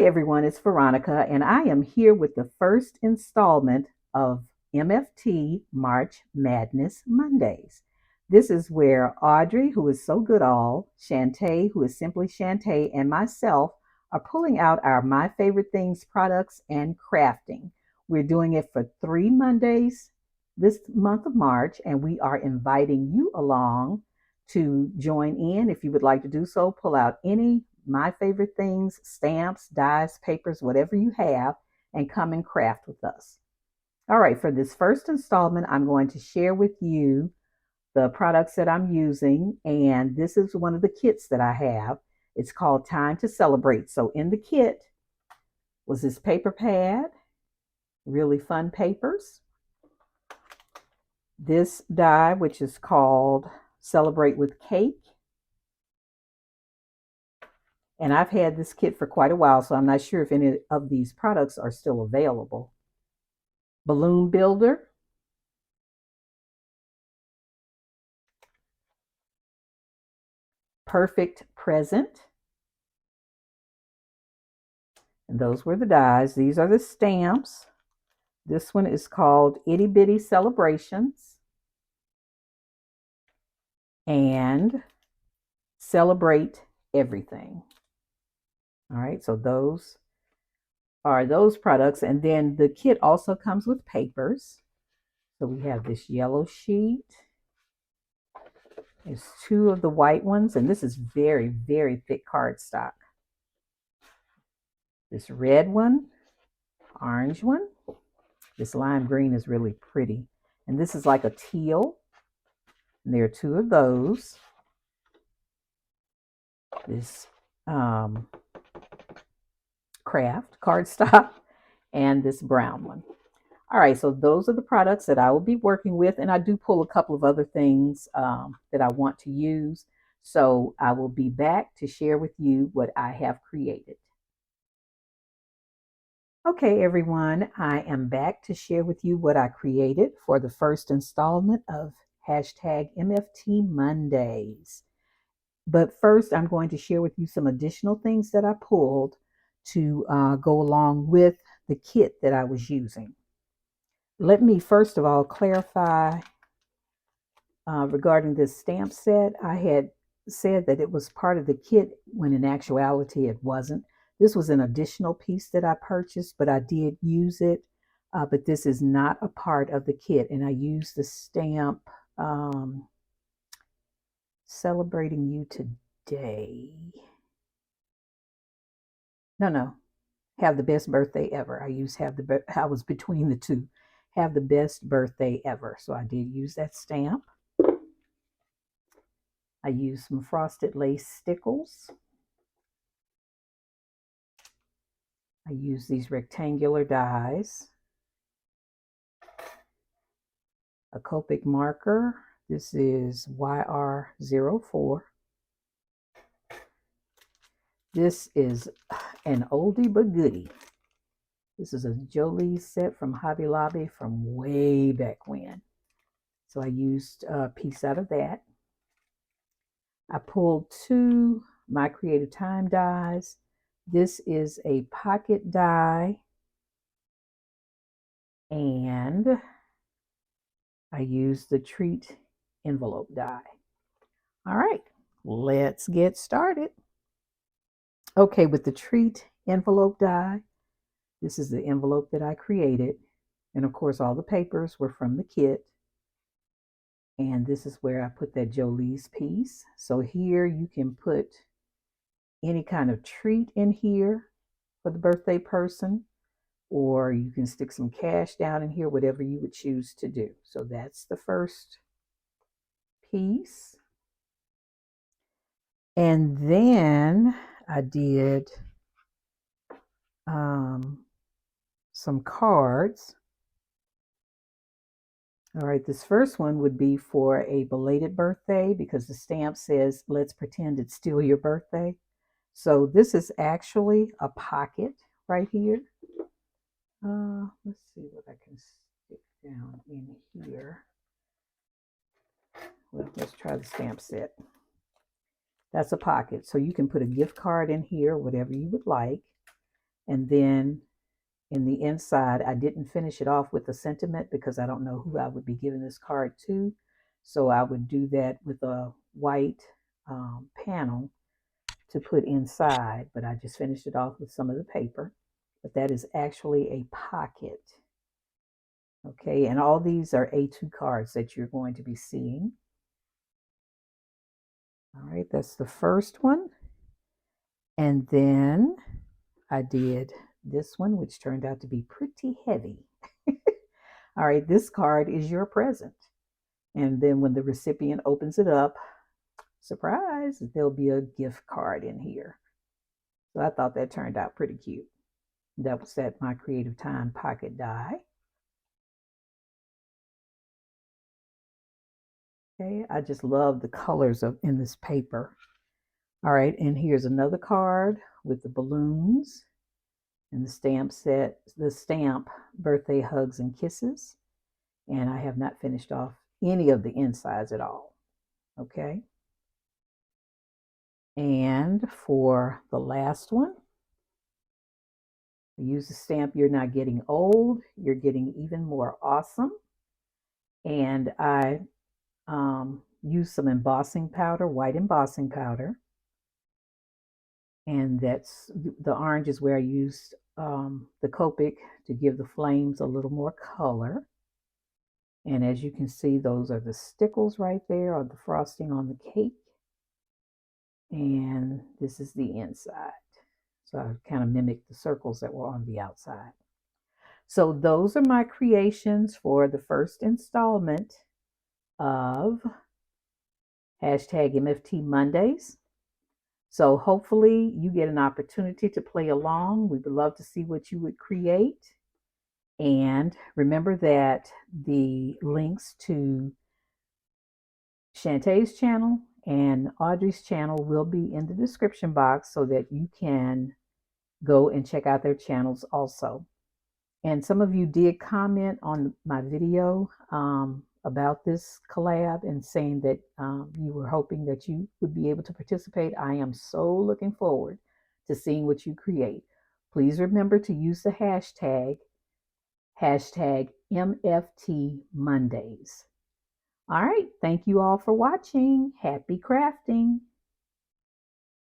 Everyone, it's Veronica, and I am here with the first installment of MFT March Madness Mondays. This is where Audrey, who is so good all, Shantae, who is simply Shantae, and myself are pulling out our My Favorite Things products and crafting. We're doing it for 3 Mondays this month of March, and we are inviting you along to join in. If you would like to do so, pull out any My Favorite Things, stamps, dies, papers, whatever you have, and come and craft with us. All right, for this first installment, I'm going to share with you the products that I'm using, and this is one of the kits that I have. It's called Time to Celebrate. So in the kit was this paper pad, really fun papers, this die, which is called Celebrate with Cake. And I've had this kit for quite a while, so I'm not sure if any of these products are still available. Balloon builder. Perfect present. And those were the dies. These are the stamps. This one is called Itty Bitty Celebrations. And Celebrate Everything. All right, so those are those products. And then the kit also comes with papers. So we have this yellow sheet. There's two of the white ones, and this is very, very thick cardstock. This red one, orange one. This lime green is really pretty. And this is like a teal. And there are two of those. This craft cardstock and this brown one. All right, so those are the products that I will be working with, and I do pull a couple of other things that I want to use. So I will be back to share with you what I have created. Okay, everyone, I am back to share with you what I created for the first installment of hashtag MFT Mondays. But first, I'm going to share with you some additional things that I pulled to go along with the kit that I was using. Let me first of all clarify regarding this stamp set. I had said that it was part of the kit when in actuality it wasn't. This was an additional piece that I purchased, but I did use it. But this is not a part of the kit. And I used the stamp Celebrating You Today. No. Have the best birthday ever. I was between the two. Have the best birthday ever. So I did use that stamp. I used some frosted lace stickles. I used these rectangular dies. A Copic marker. This is YR04. This is an oldie but goodie. This is a Jolie set from Hobby Lobby from way back when. So I used a piece out of that. I pulled two My Creative Time dies. This is a pocket die. And I used the treat envelope die. All right, let's get started. Okay, with the treat envelope die, this is the envelope that I created. And of course, all the papers were from the kit. And this is where I put that Jolie's piece. So here you can put any kind of treat in here for the birthday person, or you can stick some cash down in here, whatever you would choose to do. So that's the first piece. And then I did some cards. All right, this first one would be for a belated birthday because the stamp says, let's pretend it's still your birthday. So this is actually a pocket right here. Let's see what I can stick down in here. Well, let's try the stamp set. That's a pocket. So you can put a gift card in here, whatever you would like. And then in the inside, I didn't finish it off with a sentiment because I don't know who I would be giving this card to. So I would do that with a white panel to put inside, but I just finished it off with some of the paper. But that is actually a pocket. Okay, and all these are A2 cards that you're going to be seeing. All right, that's the first one. And then I did this one, which turned out to be pretty heavy. All right, this card is your present. And then when the recipient opens it up, surprise, there'll be a gift card in here. So I thought that turned out pretty cute. That was that My Creative Time pocket die. Okay, I just love the colors in this paper. All right, and here's another card with the balloons and the stamp set, the stamp birthday hugs and kisses. And I have not finished off any of the insides at all. Okay. And for the last one, use the stamp You're Not Getting Old, You're Getting Even More Awesome. And I used some embossing powder, white embossing powder. And that's the orange is where I used the Copic to give the flames a little more color. And as you can see, those are the stickles right there, or the frosting on the cake. And this is the inside. So I kind of mimicked the circles that were on the outside. So those are my creations for the first installment of hashtag MFT Mondays. So hopefully you get an opportunity to play along. We would love to see what you would create. And remember that the links to Shantae's channel and Audrey's channel will be in the description box so that you can go and check out their channels also. And some of you did comment on my video about this collab and saying that you were hoping that you would be able to participate. I am so looking forward to seeing what you create. Please remember to use the hashtag MFT Mondays. All right, thank you all for watching. Happy crafting.